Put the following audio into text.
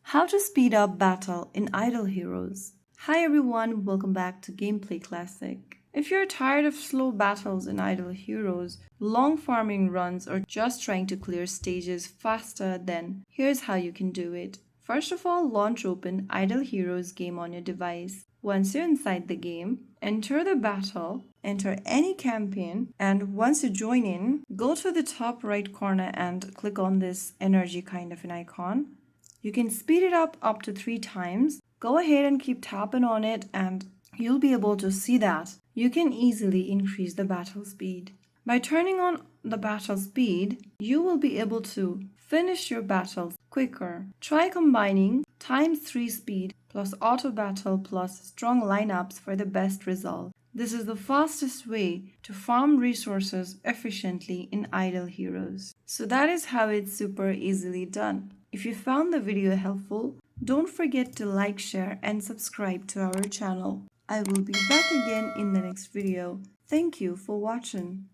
How to speed up battle in Idle Heroes. Hi everyone, welcome back to Gameplay Classic. If you're tired of slow battles in Idle Heroes, long farming runs, or just trying to clear stages faster, then here's how you can do it. First of all, launch open Idle Heroes game on your device. Once you're inside the game, enter the battle, enter any campaign, and once you join in, go to the top right corner and click on this energy kind of an icon. You can speed it up to 3 times. Go ahead and keep tapping on it and you'll be able to see that you can easily increase the battle speed. By turning on the battle speed, you will be able to finish your battles quicker. Try combining ×3 speed plus auto battle plus strong lineups for the best result. This is the fastest way to farm resources efficiently in Idle Heroes. So that is how it's super easily done. If you found the video helpful, don't forget to like, share, and subscribe to our channel. I will be back again in the next video. Thank you for watching.